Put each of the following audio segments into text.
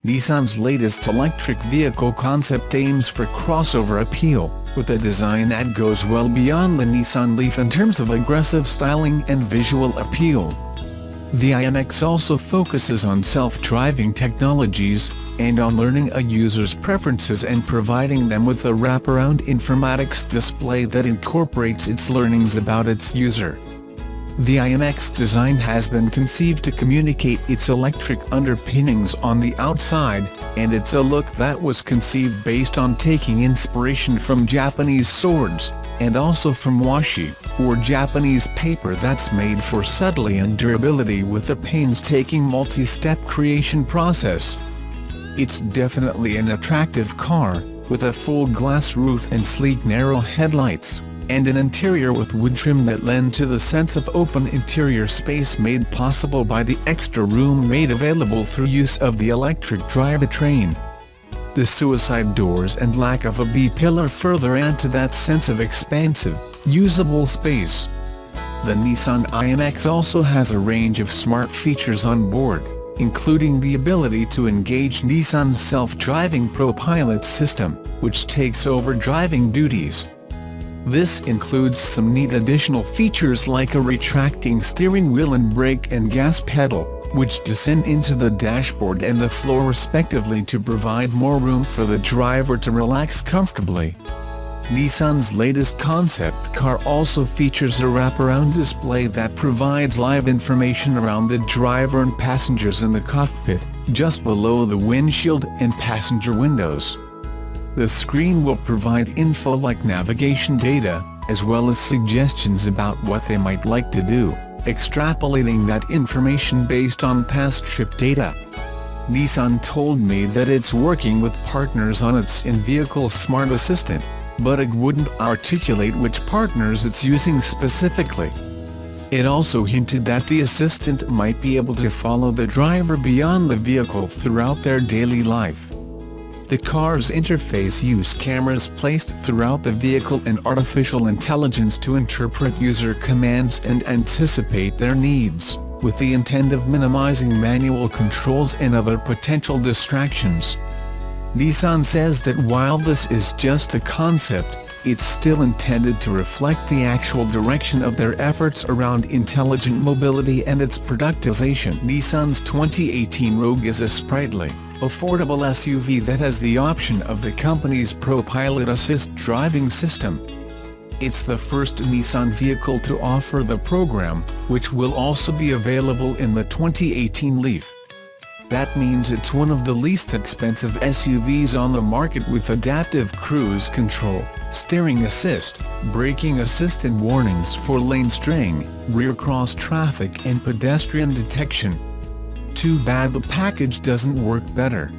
Nissan's latest electric vehicle concept aims for crossover appeal, with a design that goes well beyond the Nissan Leaf in terms of aggressive styling and visual appeal. The IMX also focuses on self-driving technologies, and on learning a user's preferences and providing them with a wraparound informatics display that incorporates its learnings about its user. The IMX design has been conceived to communicate its electric underpinnings on the outside, and it's a look that was conceived based on taking inspiration from Japanese swords, and also from washi, or Japanese paper that's made for subtlety and durability with a painstaking multi-step creation process. It's definitely an attractive car, with a full glass roof and sleek narrow headlights, and an interior with wood trim that lend to the sense of open interior space made possible by the extra room made available through use of the electric drivetrain. The suicide doors and lack of a B-pillar further add to that sense of expansive, usable space. The Nissan IMX also has a range of smart features on board, including the ability to engage Nissan's self-driving ProPilot system, which takes over driving duties. This includes some neat additional features like a retracting steering wheel and brake and gas pedal, which descend into the dashboard and the floor respectively to provide more room for the driver to relax comfortably. Nissan's latest concept car also features a wraparound display that provides live information around the driver and passengers in the cockpit, just below the windshield and passenger windows. The screen will provide info like navigation data, as well as suggestions about what they might like to do, extrapolating that information based on past trip data. Nissan told me that it's working with partners on its in-vehicle smart assistant, but it wouldn't articulate which partners it's using specifically. It also hinted that the assistant might be able to follow the driver beyond the vehicle throughout their daily life. The car's interface uses cameras placed throughout the vehicle and artificial intelligence to interpret user commands and anticipate their needs, with the intent of minimizing manual controls and other potential distractions. Nissan says that while this is just a concept, it's still intended to reflect the actual direction of their efforts around intelligent mobility and its productization. Nissan's 2018 Rogue is a sprightly, affordable SUV that has the option of the company's ProPilot Assist driving system. It's the first Nissan vehicle to offer the program, which will also be available in the 2018 Leaf. That means it's one of the least expensive SUVs on the market, with adaptive cruise control, steering assist, braking assist and warnings for lane straying, rear cross traffic and pedestrian detection. Too bad the package doesn't work better.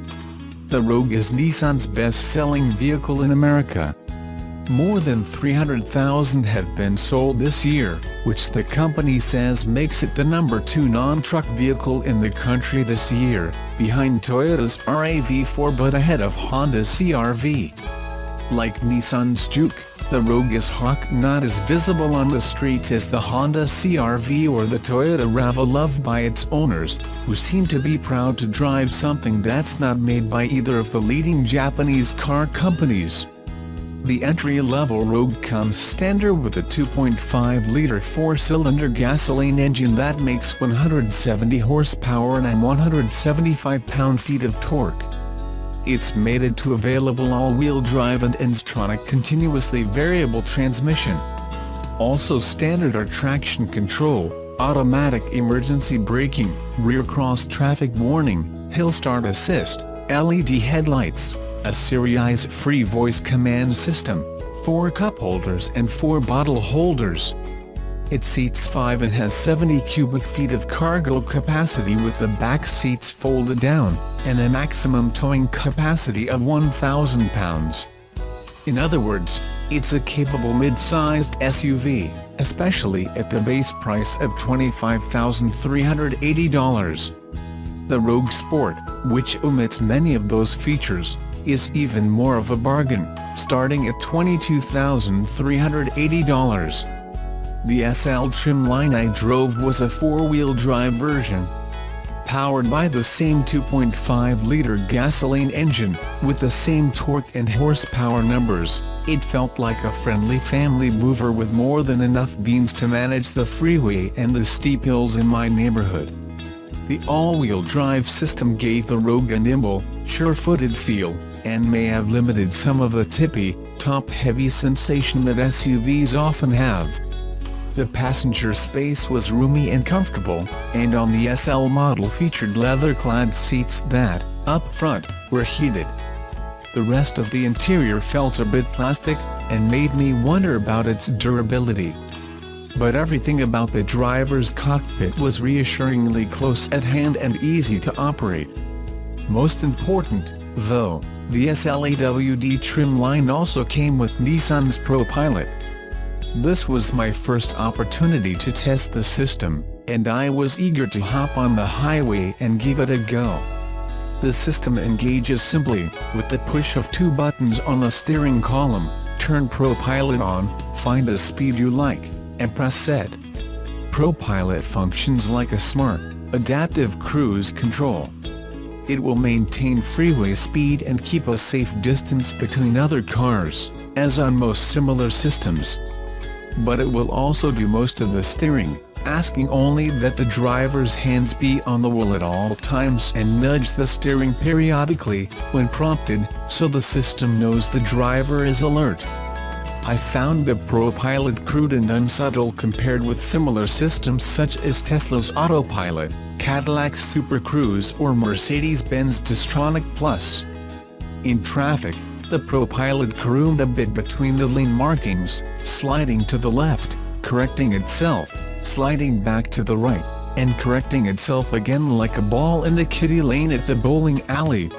The Rogue is Nissan's best-selling vehicle in America. More than 300,000 have been sold this year, which the company says makes it the #2 non-truck vehicle in the country this year, behind Toyota's RAV4 but ahead of Honda's CR-V. Like Nissan's Juke, the Rogue is not as visible on the streets as the Honda CR-V or the Toyota RAV4, loved by its owners, who seem to be proud to drive something that's not made by either of the leading Japanese car companies. The entry-level Rogue comes standard with a 2.5-liter four-cylinder gasoline engine that makes 170 horsepower and 175 pound-feet of torque. It's mated to available all-wheel drive and N-tronic continuously variable transmission. Also standard are traction control, automatic emergency braking, rear cross traffic warning, hill start assist, LED headlights, a Sirius-free voice command system, 4 cup holders and 4 bottle holders. It seats 5 and has 70 cubic feet of cargo capacity, with the back seats folded down, and a maximum towing capacity of 1,000 pounds. In other words, it's a capable mid-sized SUV, especially at the base price of $25,380. The Rogue Sport, which omits many of those features, is even more of a bargain, starting at $22,380. The SL trim line I drove was a 4-wheel drive version. Powered by the same 2.5-liter gasoline engine, with the same torque and horsepower numbers, it felt like a friendly family mover with more than enough beans to manage the freeway and the steep hills in my neighborhood. The all-wheel drive system gave the Rogue a nimble, sure-footed feel, and may have limited some of the tippy, top-heavy sensation that SUVs often have. The passenger space was roomy and comfortable, and on the SL model featured leather-clad seats that, up front, were heated. The rest of the interior felt a bit plastic, and made me wonder about its durability. But everything about the driver's cockpit was reassuringly close at hand and easy to operate. Most important, though, the SLAWD trim line also came with Nissan's ProPilot. This was my first opportunity to test the system, and I was eager to hop on the highway and give it a go. The system engages simply, with the push of 2 buttons on the steering column: turn ProPilot on, find a speed you like, and press set. ProPilot functions like a smart, adaptive cruise control. It will maintain freeway speed and keep a safe distance between other cars, as on most similar systems. But it will also do most of the steering, asking only that the driver's hands be on the wheel at all times and nudge the steering periodically, when prompted, so the system knows the driver is alert. I found the ProPilot crude and unsubtle compared with similar systems such as Tesla's Autopilot, Cadillac's Super Cruise or Mercedes-Benz Distronic Plus. In traffic, the ProPilot caroomed a bit between the lane markings, sliding to the left, correcting itself, sliding back to the right, and correcting itself again like a ball in the kiddie lane at the bowling alley.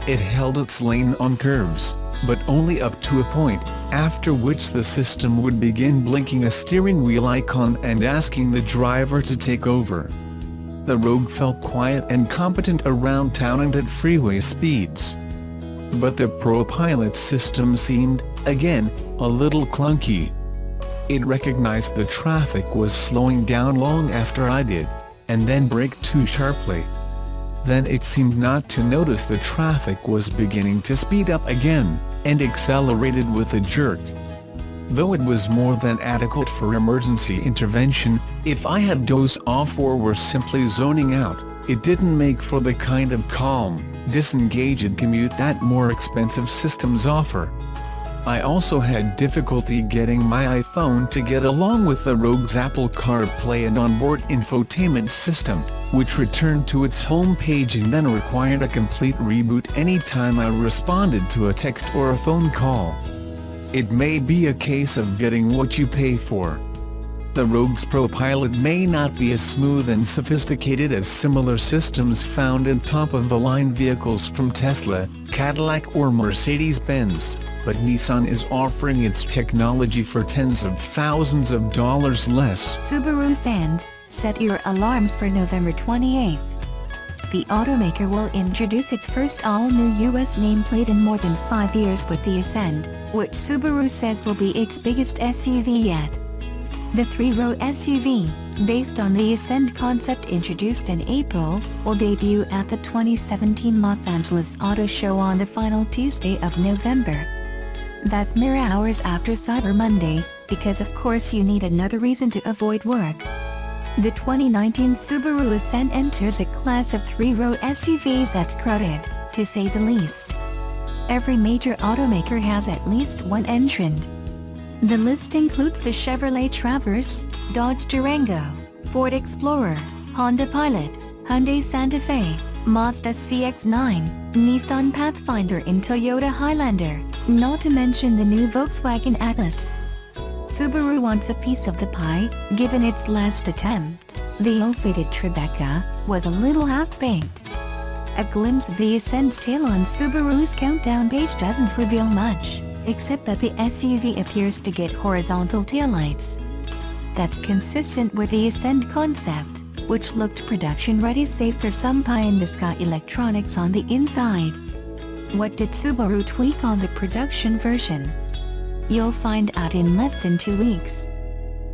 It held its lane on curves, but only up to a point, after which the system would begin blinking a steering wheel icon and asking the driver to take over. The Rogue felt quiet and competent around town and at freeway speeds. But the ProPilot system seemed, again, a little clunky. It recognized the traffic was slowing down long after I did, and then braked too sharply. Then it seemed not to notice the traffic was beginning to speed up again, and accelerated with a jerk. Though it was more than adequate for emergency intervention, if I had dozed off or were simply zoning out, it didn't make for the kind of calm, disengaged commute that more expensive systems offer. I also had difficulty getting my iPhone to get along with the Rogue's Apple CarPlay and onboard infotainment system, which returned to its home page and then required a complete reboot anytime I responded to a text or a phone call. It may be a case of getting what you pay for. The Rogue's ProPilot may not be as smooth and sophisticated as similar systems found in top-of-the-line vehicles from Tesla, Cadillac or Mercedes-Benz, but Nissan is offering its technology for tens of thousands of dollars less. Subaru fans, set your alarms for November 28th. The automaker will introduce its first all-new US nameplate in more than 5 years with the Ascend, which Subaru says will be its biggest SUV yet. The 3-row SUV, based on the Ascend concept introduced in April, will debut at the 2017 Los Angeles Auto Show on the final Tuesday of November. That's mere hours after Cyber Monday, because of course you need another reason to avoid work. The 2019 Subaru Ascend enters a class of 3-row SUVs that's crowded, to say the least. Every major automaker has at least one entrant. The list includes the Chevrolet Traverse, Dodge Durango, Ford Explorer, Honda Pilot, Hyundai Santa Fe, Mazda CX-9, Nissan Pathfinder and Toyota Highlander, not to mention the new Volkswagen Atlas. Subaru wants a piece of the pie, given its last attempt. The ill-fated Tribeca was a little half-baked. A glimpse of the Ascend's tail on Subaru's countdown page doesn't reveal much, except that the SUV appears to get horizontal taillights. That's consistent with the Ascend concept, which looked production-ready save for some pie-in-the-sky electronics on the inside. What did Subaru tweak on the production version? You'll find out in less than 2 weeks.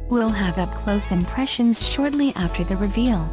We'll have up-close impressions shortly after the reveal.